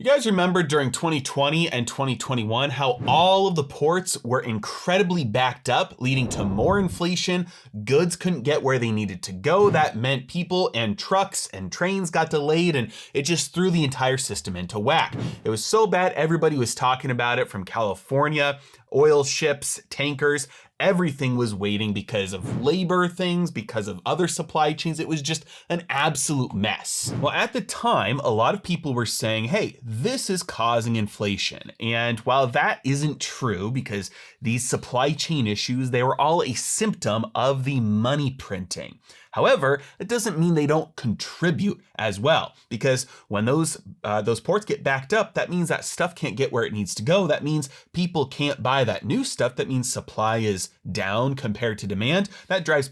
You guys remember during 2020 and 2021 how all of the ports were incredibly backed up, leading to more inflation. Goods couldn't get where they needed to go. That meant people and trucks and trains got delayed, and it just threw the entire system into whack. It was so bad, everybody was talking about it, from California, oil ships, tankers. Everything was waiting because of labor things, because of other supply chains. It was just an absolute mess. Well, at the time, a lot of people were saying, hey, this is causing inflation. And while that isn't true, because these supply chain issues, they were all a symptom of the money printing. However, it doesn't mean they don't contribute as well, because when those ports get backed up, that means that stuff can't get where it needs to go. That means people can't buy that new stuff. That means supply is down compared to demand. That drives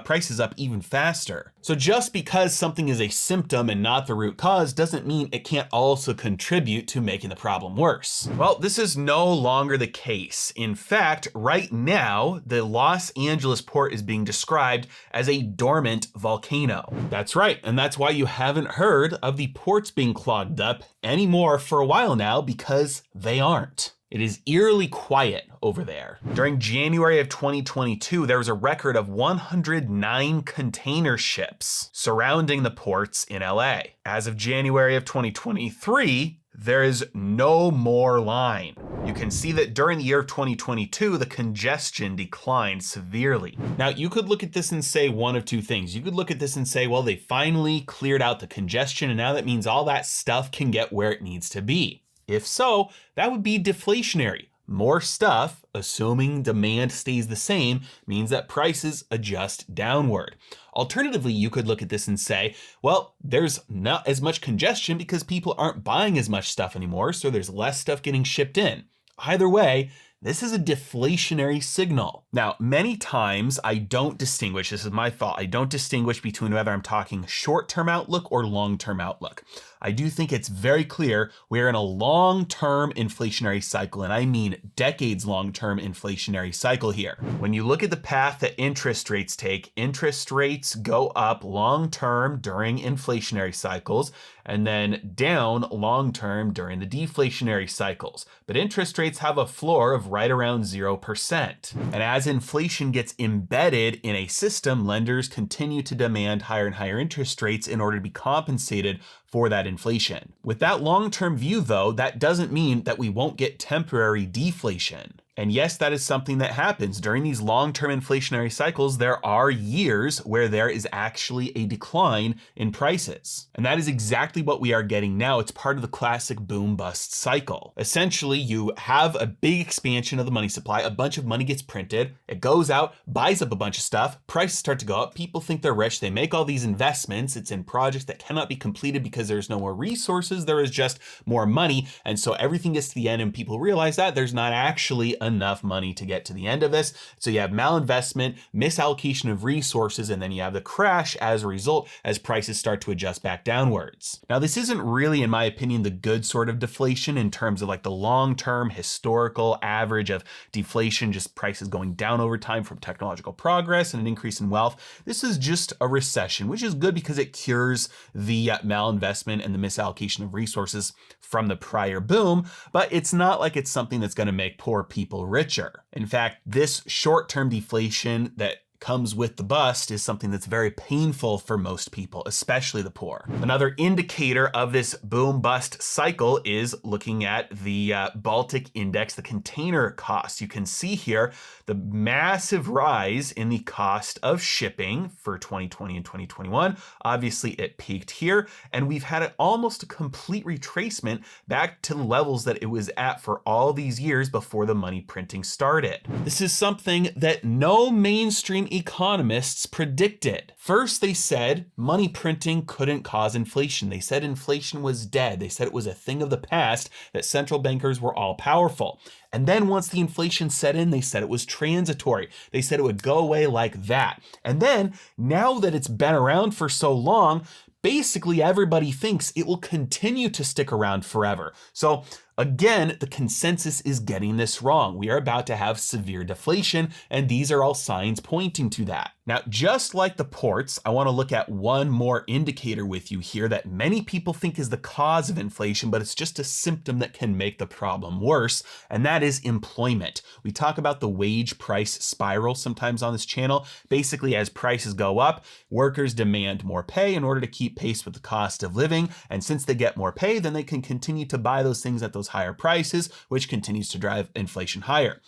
prices up even faster. So just because something is a symptom and not the root cause doesn't mean it can't also contribute to making the problem worse. Well, this is no longer the case. In fact, right now, the Los Angeles port is being described as a dormant volcano. That's right, and that's why you haven't heard of the ports being clogged up anymore for a while now, because they aren't. It is eerily quiet over there. During January of 2022, there was a record of 109 container ships surrounding the ports in LA. As of January of 2023, there is no more line. You can see that during the year of 2022, the congestion declined severely. Now, you could look at this and say one of two things. You could look at this and say, well, they finally cleared out the congestion, and now that means all that stuff can get where it needs to be. If so, that would be deflationary. More stuff, assuming demand stays the same, means that prices adjust downward. Alternatively, you could look at this and say, well, there's not as much congestion because people aren't buying as much stuff anymore, so there's less stuff getting shipped in. Either way, this is a deflationary signal. Now, many times I don't distinguish, this is my fault, I don't distinguish between whether I'm talking short-term outlook or long-term outlook. I do think it's very clear we're in a long-term inflationary cycle, and I mean decades long-term inflationary cycle here. When you look at the path that interest rates take, interest rates go up long-term during inflationary cycles, and then down long-term during the deflationary cycles. But interest rates have a floor of right around 0%. And as inflation gets embedded in a system, lenders continue to demand higher and higher interest rates in order to be compensated for that inflation. With that long-term view, though, that doesn't mean that we won't get temporary deflation. And yes, that is something that happens. During these long-term inflationary cycles, there are years where there is actually a decline in prices. And that is exactly what we are getting now. It's part of the classic boom-bust cycle. Essentially, you have a big expansion of the money supply, a bunch of money gets printed, it goes out, buys up a bunch of stuff, prices start to go up, people think they're rich, they make all these investments, it's in projects that cannot be completed because there's no more resources, there is just more money, and so everything gets to the end and people realize that there's not actually enough money to get to the end of this. So you have malinvestment, misallocation of resources, and then you have the crash as a result as prices start to adjust back downwards. Now, this isn't really, in my opinion, the good sort of deflation in terms of like the long-term historical average of deflation, just prices going down over time from technological progress and an increase in wealth. This is just a recession, which is good because it cures the malinvestment and the misallocation of resources from the prior boom, but it's not like it's something that's going to make poor people richer. In fact, this short-term deflation that comes with the bust is something that's very painful for most people, especially the poor. Another indicator of this boom bust cycle is looking at the Baltic index, the container costs. You can see here the massive rise in the cost of shipping for 2020 and 2021. Obviously, it peaked here, and we've had almost a complete retracement back to the levels that it was at for all these years before the money printing started. This is something that no mainstream economists predicted. First, they said money printing couldn't cause inflation. They said inflation was dead. They said it was a thing of the past, that central bankers were all powerful. And then once the inflation set in, they said it was transitory. They said it would go away like that. And then now that it's been around for so long, basically everybody thinks it will continue to stick around forever. So Again, the consensus is getting this wrong. We are about to have severe deflation, and these are all signs pointing to that. Now, just like the ports, I want to look at one more indicator with you here that many people think is the cause of inflation, but it's just a symptom that can make the problem worse, and that is employment. We talk about the wage price spiral sometimes on this channel. Basically, as prices go up, workers demand more pay in order to keep pace with the cost of living, and since they get more pay, then they can continue to buy those things at those higher prices, which continues to drive inflation higher.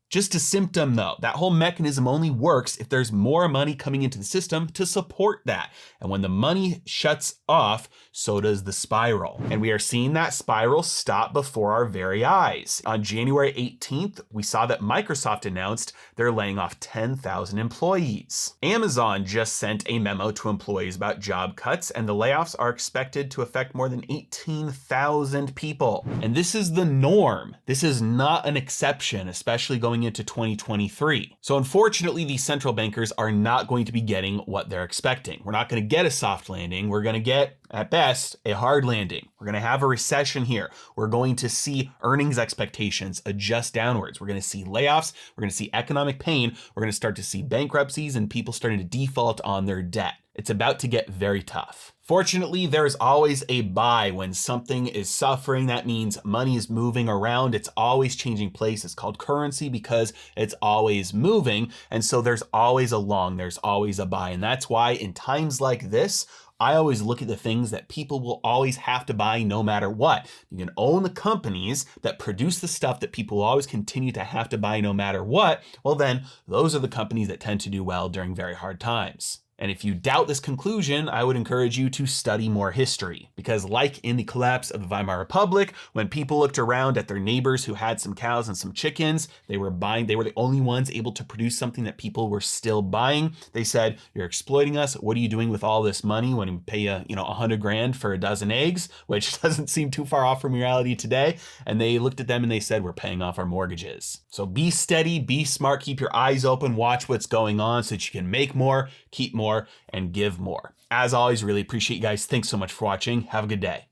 Just a symptom though, that whole mechanism only works if there's more money coming into the system to support that. And when the money shuts off, so does the spiral. And we are seeing that spiral stop before our very eyes. On January 18th, we saw that Microsoft announced they're laying off 10,000 employees. Amazon just sent a memo to employees about job cuts, and the layoffs are expected to affect more than 18,000 people. And this is the norm. This is not an exception, especially going into 2023. So unfortunately, these central bankers are not going to be getting what they're expecting. We're not going to get a soft landing. We're going to get, at best, a hard landing. We're going to have a recession here. We're going to see earnings expectations adjust downwards. We're going to see layoffs. We're going to see economic pain. We're going to start to see bankruptcies and people starting to default on their debt. It's about to get very tough. Fortunately, there's always a buy when something is suffering. That means money is moving around. It's always changing place. It's called currency because it's always moving. And so there's always a long, there's always a buy. And that's why in times like this, I always look at the things that people will always have to buy no matter what. You can own the companies that produce the stuff that people will always continue to have to buy no matter what. Well, then those are the companies that tend to do well during very hard times. And if you doubt this conclusion, I would encourage you to study more history, because like in the collapse of the Weimar Republic, when people looked around at their neighbors who had some cows and some chickens, they were the only ones able to produce something that people were still buying. They said, "You're exploiting us. What are you doing with all this money when we pay you, $100 grand for a dozen eggs?" Which doesn't seem too far off from reality today. And they looked at them and they said, "We're paying off our mortgages." So be steady, be smart, keep your eyes open, watch what's going on so that you can make more, keep more, and give more. As always, really appreciate you guys. Thanks so much for watching. Have a good day.